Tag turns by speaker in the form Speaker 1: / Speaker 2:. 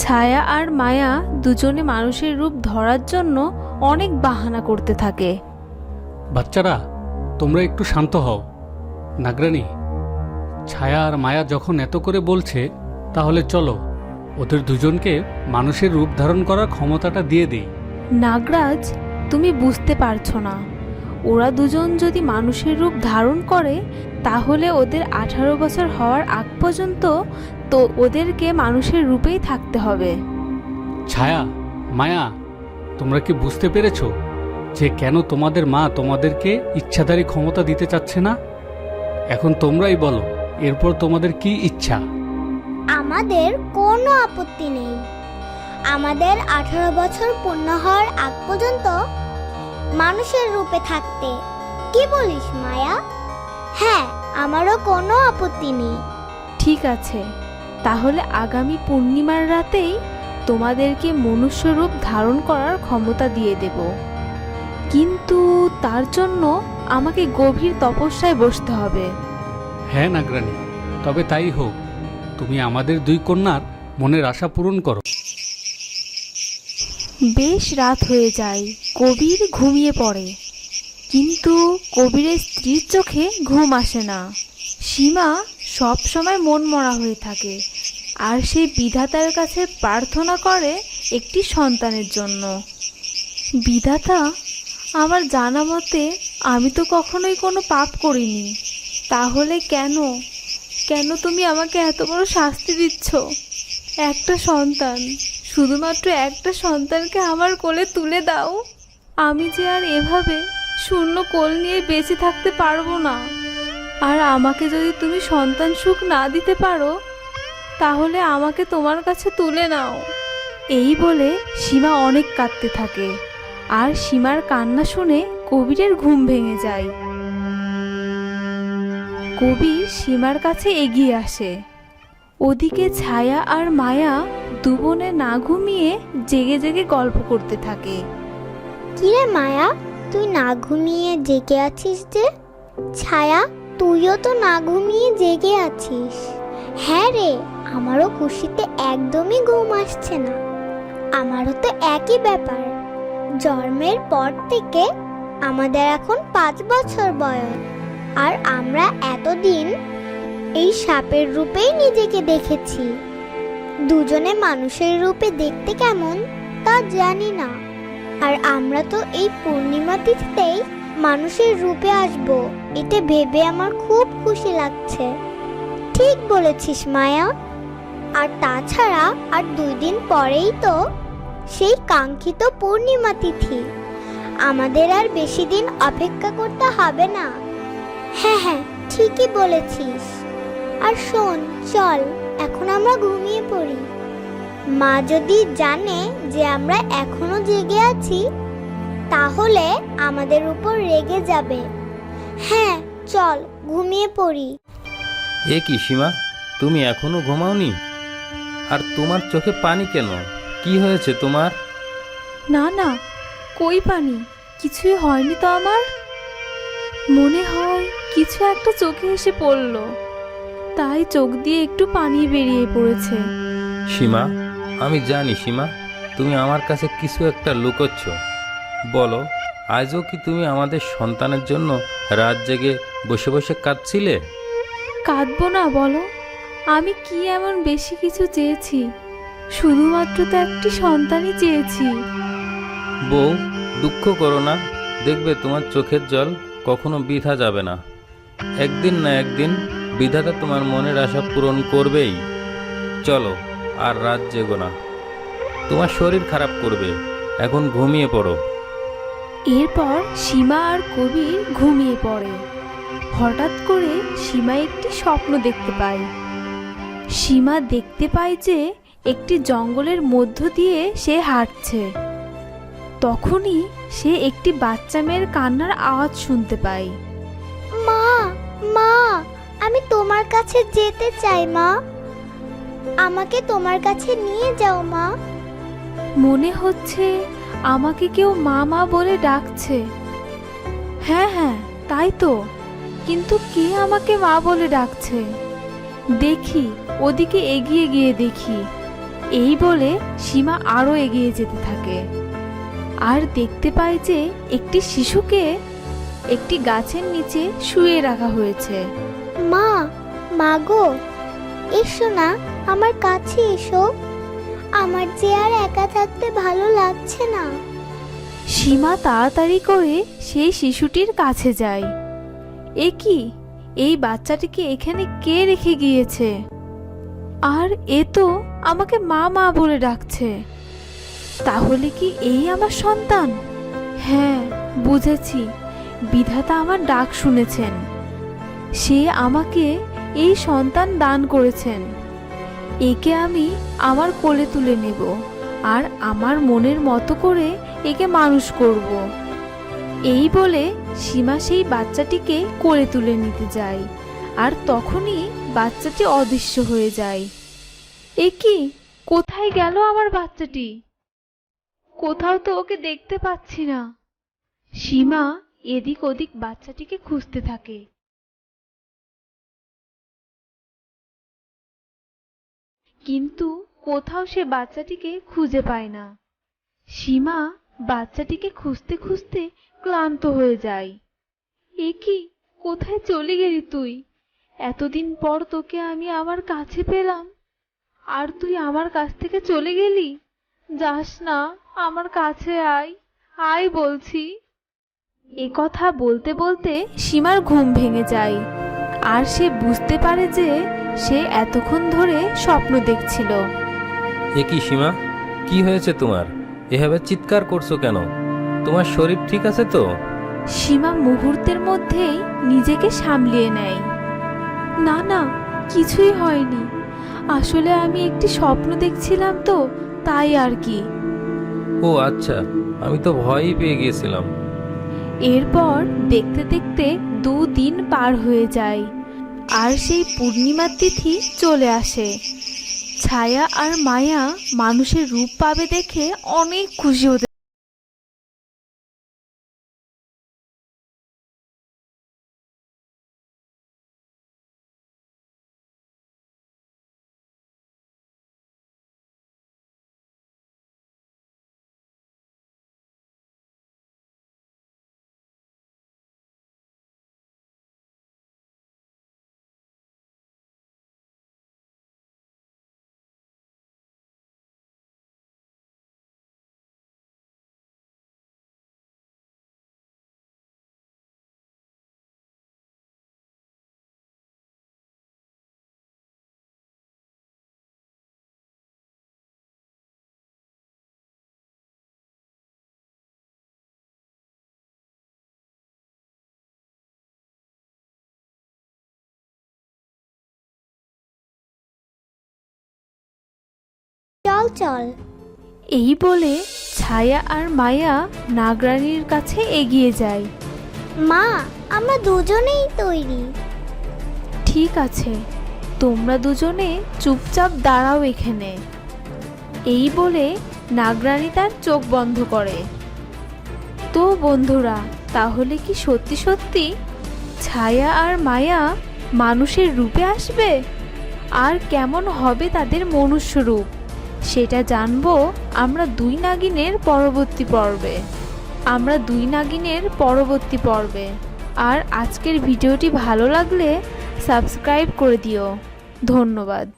Speaker 1: ছায়া আর মায়া দুজনে মানুষের রূপ ধরার জন্য অনেক বাহানা করতে থাকে।
Speaker 2: বাচ্চারা, তোমরা একটু শান্ত হও। নাগরানী, ছায়া আর মায়া যখন এত করে বলছে, তাহলে চলো ওদের দুজনকে মানুষের রূপ ধারণ করার ক্ষমতাটা দিয়ে দিই।
Speaker 1: নাগরাজ, তুমি বুঝতে পারছো না, ওরা দুজন যদি মানুষের রূপ ধারণ করে তাহলে ওদের 18 বছর হওয়ার আগ পর্যন্ত তো ওদেরকে মানুষের রূপেই থাকতে হবে।
Speaker 2: ছায়া, মায়া, তোমরা কি বুঝতে পেরেছো যে কেন তোমাদের মা তোমাদেরকে ইচ্ছাধারী ক্ষমতা দিতে চাচ্ছে না? এখন তোমরাই বলো, এরপর তোমাদের কি ইচ্ছা?
Speaker 3: আমাদের কোনো আপত্তি নেই। আমাদের 18 বছর পূর্ণ হওয়ার আগ পর্যন্ত মানুষের রূপে থাকতে। কি বলিস মায়া? হ্যাঁ, আমারও কোনো আপত্তি নেই।
Speaker 1: ঠিক আছে, তাহলে আগামী পূর্ণিমার রাতেই তোমাদেরকে মনুষ্য রূপ ধারণ করার ক্ষমতা দিয়ে দেব, কিন্তু তার জন্য আমাকে গভীর তপস্যায় বসতে হবে।
Speaker 2: হ্যাঁ নাগরানী, তবে তাই হোক। তুমি আমাদের দুই কন্যার মনের আশা পূরণ করো।
Speaker 1: বেশ রাত হয়ে যায়, কবির ঘুমিয়ে পড়ে, কিন্তু কবিরের স্ত্রীর চোখে ঘুম আসে না। সীমা সব সময় মনমরা হয়ে থাকে আর সে বিধাতার কাছে প্রার্থনা করে একটি সন্তানের জন্য। বিধাতা, আমার জানা মতে আমি তো কখনোই কোনো পাপ করিনি, তাহলে কেন কেন তুমি আমাকে এত বড় শাস্তি দিচ্ছ? একটা সন্তান, শুধুমাত্র একটা সন্তানকে আমার কোলে তুলে দাও। আমি যে আর এভাবে শূন্য কোল নিয়ে বেঁচে থাকতে পারবো না। আর আমাকে যদি তুমি সন্তান সুখ না দিতে পারো তাহলে আমাকে তোমার কাছে তুলে নাও। এই বলে সীমা অনেক কাঁদতে থাকে, আর সীমার কান্না শুনে কবিরের ঘুম ভেঙে যায়। কবির সীমার কাছে এগিয়ে আসে। ওদিকে ছায়া আর মায়া দুবোনে না ঘুমিয়ে জেগে জেগে গল্প করতে থাকে।
Speaker 3: কিরে মায়া, তুই না ঘুমিয়ে জেগে আছিস যে? ছায়া, তুইও তো না ঘুমিয়ে জেগে আছিস। হ্যাঁ রে, আমারও খুশিতে একদমই ঘুম আসছে না। আমারও তো একই ব্যাপার। জন্মের পর থেকে আমাদের এখন 5 বছর বয়স, আর আমরা এতদিন এই সাপের রূপেই নিজেকে দেখেছি। দুজনে মানুষের রূপে দেখতে কেমন তা জানি না, আর আমরা তো এই পূর্ণিমা তিথিতেই মানুষের রূপে আসব, এটা ভেবে আমার খুব খুশি লাগছে। ঠিক বলেছিস মায়া। আর তাছাড়া আর 2 দিন পরেই তো সেই কাঙ্ক্ষিত পূর্ণিমা তিথি। আমাদের আর বেশি দিন অপেক্ষা করতে হবে না। হ্যাঁ হ্যাঁ, ঠিকই বলেছিস। আর শোন, চল এখন আমরা ঘুমিয়ে পড়ি। মা যদি জানে যে আমরা এখনো জেগে আছি তাহলে আমাদের উপর রেগে যাবে। হ্যাঁ, চল ঘুমিয়ে পড়ি।
Speaker 4: এ কি সীমা, তুমি এখনো ঘুমাওনি? আর তোমার চোখে পানি কেন? কি হয়েছে তোমার?
Speaker 1: না না, কই পানি, কিছুই হয়নি তো আমার। মনে হয় কিছু একটা চোখে এসে পড়লো, তাই চোখ দিয়ে একটু পানি বেরিয়ে পড়েছে।
Speaker 4: সীমা, আমি জানি সীমা, তুমি আমার কাছে কিছু একটা লুকোচ্ছ। বলো, আজও কি তুমি আমাদের সন্তানের জন্য রাত জেগে বসে বসে কাঁদছিলে?
Speaker 1: কাঁদবো না বলো? আমি কি এমন বেশি কিছু চেয়েছি? শুধুমাত্র তো একটি সন্তানই চেয়েছি।
Speaker 4: বউ, দুঃখ করো না, দেখবে তোমার চোখের জল কখনো বৃথা যাবে না। একদিন না একদিন বিধাতা তোমার মনের আশা পূরণ করবেই। চলো, আর রাত জেগো না, তোমার শরীর খারাপ করবে। এখন ঘুমিয়ে পড়ো।
Speaker 1: এরপর সীমা আর কবির ঘুমিয়ে পড়ে। হঠাৎ করে সীমা একটি স্বপ্ন দেখতে পায়। সীমা দেখতে পায় যে একটি জঙ্গলের মধ্য দিয়ে সে হাঁটছে। তখনই সে একটি বাচ্চা মেয়ের কান্নার আওয়াজ শুনতে পায়।
Speaker 3: মা, মা, আমি তোমার কাছে যেতে চাই মা। আমাকে তোমার কাছে নিয়ে যাও মা।
Speaker 1: মনে হচ্ছে আমাকে কেউ মা মা বলে ডাকছে। হ্যাঁ হ্যাঁ, তাই তো, কিন্তু কে আমাকে মা বলে ডাকছে? দেখি, ওদিকে এগিয়ে গিয়ে দেখি। এই বলে সীমা আরো এগিয়ে যেতে থাকে আর দেখতে পায় যে একটি শিশুকে একটি গাছের নিচে শুয়ে রাখা হয়েছে।
Speaker 3: মা, মাগো, এসো না, আমার কাছে এসো। আমার যে আর একা থাকতে ভালো লাগছে না।
Speaker 1: সীমা তাড়াতাড়ি করে সেই শিশুটির কাছে যায়। এ কি, এই বাচ্চাটিকে এখানে কে রেখে গিয়েছে? আর এ তো আমাকে মা মা বলে ডাকছে। তাহলে কি এই আমার সন্তান? হ্যাঁ, বুঝেছি, বিধাতা আমার ডাক শুনেছেন। সে আমাকে এই সন্তান দান করেছেন। একে আমি আমার কোলে তুলে নেব আর আমার মনের মতো করে একে মানুষ করব। এই বলে সীমা সেই বাচ্চাটিকে কোলে তুলে নিতে যায় আর তখনই বাচ্চাটি অদৃশ্য হয়ে যায়। এ কি, কোথায় গেল আমার বাচ্চাটি? কোথাও তো ওকে দেখতে পাচ্ছি না। সীমা এদিক ওদিক বাচ্চাটিকে খুঁজতে থাকে। কিন্তু কোথাও সে বাচ্চাটিকে খুঁজে পায় না। সীমা বাচ্চাটিকে খুঁজতে খুঁজতে ক্লান্ত হয়ে যায়। এ কি, কোথায় চলে গেলি তুই? এতদিন পর তোকে আমি আমার কাছে পেলাম, আর তুই আমার কাছ থেকে চলে গেলি? যাস না, আমার কাছে আয়, আয় বলছি। এ কথা বলতে বলতে সীমার ঘুম ভেঙে যায় আর সে বুঝতে পারে যে সে এতক্ষণ ধরে স্বপ্ন দেখছিল।
Speaker 4: এ কি সীমা, কি হয়েছে তোমার? এভাবে চিৎকার করছো কেন? তোমার শরীর ঠিক আছে তো?
Speaker 1: সীমা মুহূর্তের মধ্যেই নিজেকে সামলিয়ে নেয়। না না, কিছুই হয়নি। আসলে আমি একটি স্বপ্ন দেখছিলাম তো, তাই আর কি।
Speaker 4: ও আচ্ছা, আমি তো ভয়ই পেয়ে গিয়েছিলাম।
Speaker 1: এরপর দেখতে দেখতে 2 দিন পার হয়ে যায় আর সেই পূর্ণিমার তিথি চলে আসে। ছায়া আর মায়া মানুষের রূপ পাবে দেখে অনেক খুশি হতে
Speaker 3: চল চল।
Speaker 1: এই বলে ছায়া আর মায়া নাগরানীর কাছে এগিয়ে যায়।
Speaker 3: মা, আমরা দুজনেই তৈরি।
Speaker 1: ঠিক আছে, তোমরা দুজনে চুপচাপ দাঁড়াও এখানে। এই বলে নাগরানী তার চোখ বন্ধ করে। তো বন্ধুরা, তাহলে কি সত্যি সত্যি ছায়া আর মায়া মানুষের রূপে আসবে? আর কেমন হবে তাদের মনুষ্য রূপ, সেটা জানবো আমরা দুই নাগিনের পরবর্তী পর্বে। আর আজকের ভিডিওটি ভালো লাগলে সাবস্ক্রাইব করে দিও। ধন্যবাদ।